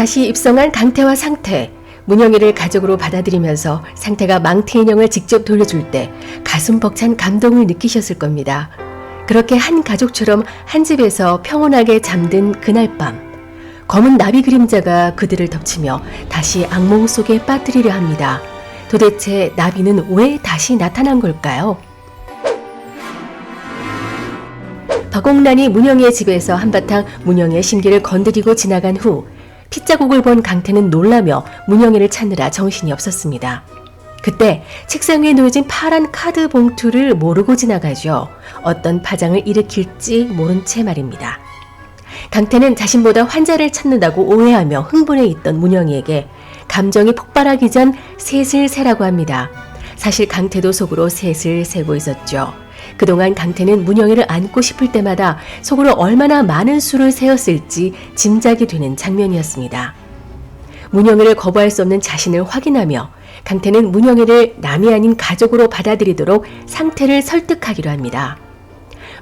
다시 입성한 강태와 상태, 문영이를 가족으로 받아들이면서 상태가 망태 인형을 직접 돌려줄 때 가슴 벅찬 감동을 느끼셨을 겁니다. 그렇게 한 가족처럼 한 집에서 평온하게 잠든 그날 밤, 검은 나비 그림자가 그들을 덮치며 다시 악몽 속에 빠뜨리려 합니다. 도대체 나비는 왜 다시 나타난 걸까요? 박옥란이 문영이의 집에서 한바탕 문영이의 심기를 건드리고 지나간 후 핏자국을 본 강태는 놀라며 문영이를 찾느라 정신이 없었습니다. 그때 책상 위에 놓여진 파란 카드 봉투를 모르고 지나가죠. 어떤 파장을 일으킬지 모른 채 말입니다. 강태는 자신보다 환자를 찾는다고 오해하며 흥분해 있던 문영이에게 감정이 폭발하기 전 셋을 세라고 합니다. 사실 강태도 속으로 셋을 세고 있었죠. 그동안 강태는 문영이를 안고 싶을 때마다 속으로 얼마나 많은 수를 세었을지 짐작이 되는 장면이었습니다. 문영이를 거부할 수 없는 자신을 확인하며 강태는 문영이를 남이 아닌 가족으로 받아들이도록 상태를 설득하기로 합니다.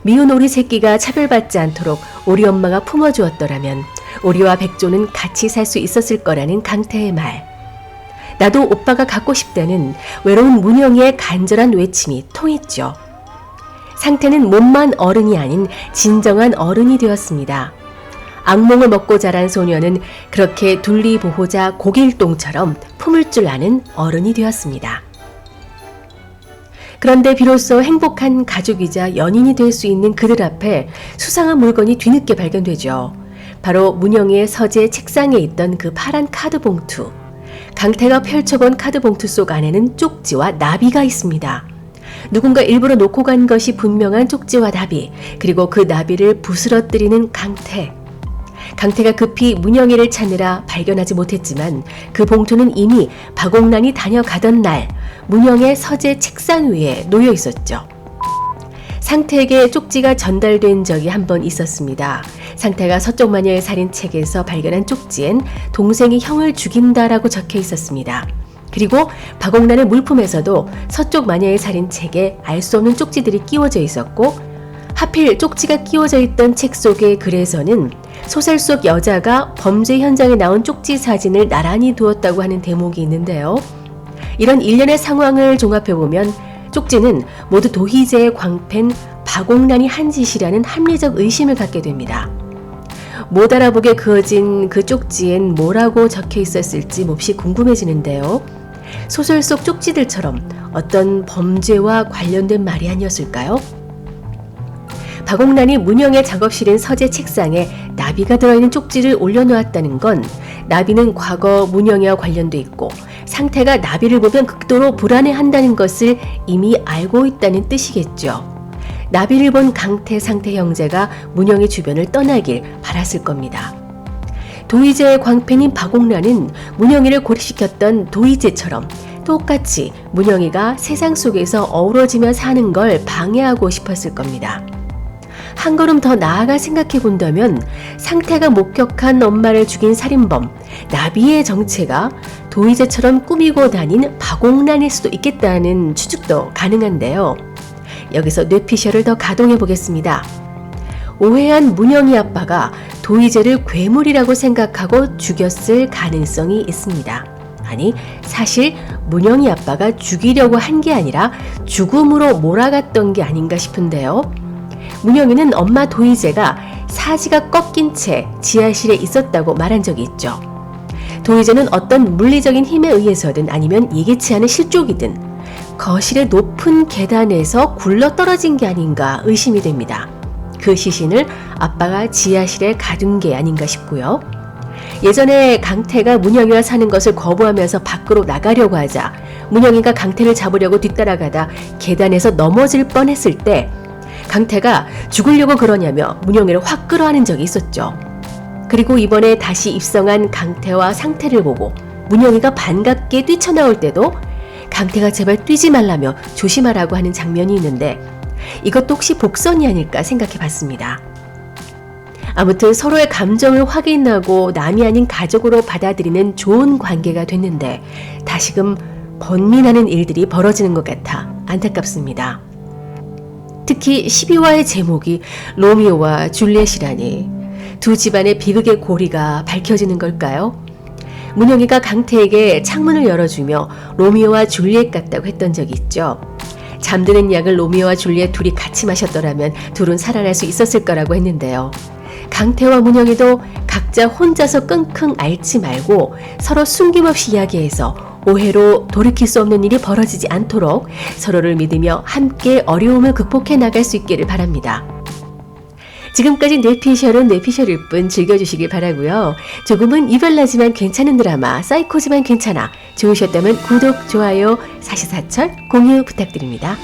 미운 오리 새끼가 차별받지 않도록 오리 엄마가 품어주었더라면 오리와 백조는 같이 살 수 있었을 거라는 강태의 말. 나도 오빠가 갖고 싶다는 외로운 문영이의 간절한 외침이 통했죠. 상태는 몸만 어른이 아닌 진정한 어른이 되었습니다. 악몽을 먹고 자란 소녀는 그렇게 둘리보호자 고길동처럼 품을 줄 아는 어른이 되었습니다. 그런데 비로소 행복한 가족이자 연인이 될 수 있는 그들 앞에 수상한 물건이 뒤늦게 발견되죠. 바로 문영이의 서재 책상에 있던 그 파란 카드 봉투. 강태가 펼쳐본 카드 봉투 속 안에는 쪽지와 나비가 있습니다. 누군가 일부러 놓고 간 것이 분명한 쪽지와 나비, 그리고 그 나비를 부스러뜨리는 강태. 강태가 급히 문영이를 찾느라 발견하지 못했지만 그 봉투는 이미 박옥란이 다녀가던 날 문영의 서재 책상 위에 놓여 있었죠. 상태에게 쪽지가 전달된 적이 한 번 있었습니다. 상태가 서쪽 마녀의 살인책에서 발견한 쪽지엔 동생이 형을 죽인다라고 적혀 있었습니다. 그리고 박옥란의 물품에서도 서쪽 마녀의 살인책에 알 수 없는 쪽지들이 끼워져 있었고, 하필 쪽지가 끼워져 있던 책 속의 글에서는 소설 속 여자가 범죄 현장에 나온 쪽지 사진을 나란히 두었다고 하는 대목이 있는데요. 이런 일련의 상황을 종합해보면 쪽지는 모두 도희재의 광팬 박옥란이 한 짓이라는 합리적 의심을 갖게 됩니다. 못 알아보게 그어진 그 쪽지엔 뭐라고 적혀 있었을지 몹시 궁금해지는데요. 소설 속 쪽지들처럼 어떤 범죄와 관련된 말이 아니었을까요? 박옥란이 문영의 작업실인 서재 책상에 나비가 들어있는 쪽지를 올려놓았다는 건 나비는 과거 문영이와 관련돼 있고 상태가 나비를 보면 극도로 불안해한다는 것을 이미 알고 있다는 뜻이겠죠. 나비를 본 강태, 상태 형제가 문영의 주변을 떠나길 바랐을 겁니다. 도희재의 광팬인 박옥란은 문영이를 고립시켰던 도희재처럼 똑같이 문영이가 세상 속에서 어우러지며 사는 걸 방해하고 싶었을 겁니다. 한 걸음 더 나아가 생각해 본다면 상태가 목격한 엄마를 죽인 살인범 나비의 정체가 도희재처럼 꾸미고 다닌 박옥란일 수도 있겠다는 추측도 가능한데요. 여기서 뇌피셜을 더 가동해 보겠습니다. 오해한 문영이 아빠가 도희재를 괴물이라고 생각하고 죽였을 가능성이 있습니다. 아니, 사실 문영이 아빠가 죽이려고 한 게 아니라 죽음으로 몰아갔던 게 아닌가 싶은데요. 문영이는 엄마 도희재가 사지가 꺾인 채 지하실에 있었다고 말한 적이 있죠. 도희재는 어떤 물리적인 힘에 의해서든 아니면 예기치 않은 실족이든 거실의 높은 계단에서 굴러떨어진 게 아닌가 의심이 됩니다. 그 시신을 아빠가 지하실에 가둔 게 아닌가 싶고요. 예전에 강태가 문영이와 사는 것을 거부하면서 밖으로 나가려고 하자 문영이가 강태를 잡으려고 뒤따라가다 계단에서 넘어질 뻔했을 때 강태가 죽으려고 그러냐며 문영이를 확 끌어안은 적이 있었죠. 그리고 이번에 다시 입성한 강태와 상태를 보고 문영이가 반갑게 뛰쳐나올 때도 강태가 제발 뛰지 말라며 조심하라고 하는 장면이 있는데 이것도 혹시 복선이 아닐까 생각해 봤습니다. 아무튼 서로의 감정을 확인하고 남이 아닌 가족으로 받아들이는 좋은 관계가 됐는데 다시금 번민하는 일들이 벌어지는 것 같아 안타깝습니다. 특히 12화의 제목이 로미오와 줄리엣이라니 두 집안의 비극의 고리가 밝혀지는 걸까요? 문영이가 강태에게 창문을 열어주며 로미오와 줄리엣 같다고 했던 적이 있죠. 잠드는 약을 로미오와 줄리엣 둘이 같이 마셨더라면 둘은 살아날 수 있었을 거라고 했는데요. 강태와 문영이도 각자 혼자서 끙끙 앓지 말고 서로 숨김없이 이야기해서 오해로 돌이킬 수 없는 일이 벌어지지 않도록 서로를 믿으며 함께 어려움을 극복해 나갈 수 있기를 바랍니다. 지금까지 뇌피셜은 뇌피셜일 뿐 즐겨주시길 바라고요. 조금은 이별나지만 괜찮은 드라마 사이코지만 괜찮아 좋으셨다면 구독, 좋아요, 사시사철, 공유 부탁드립니다.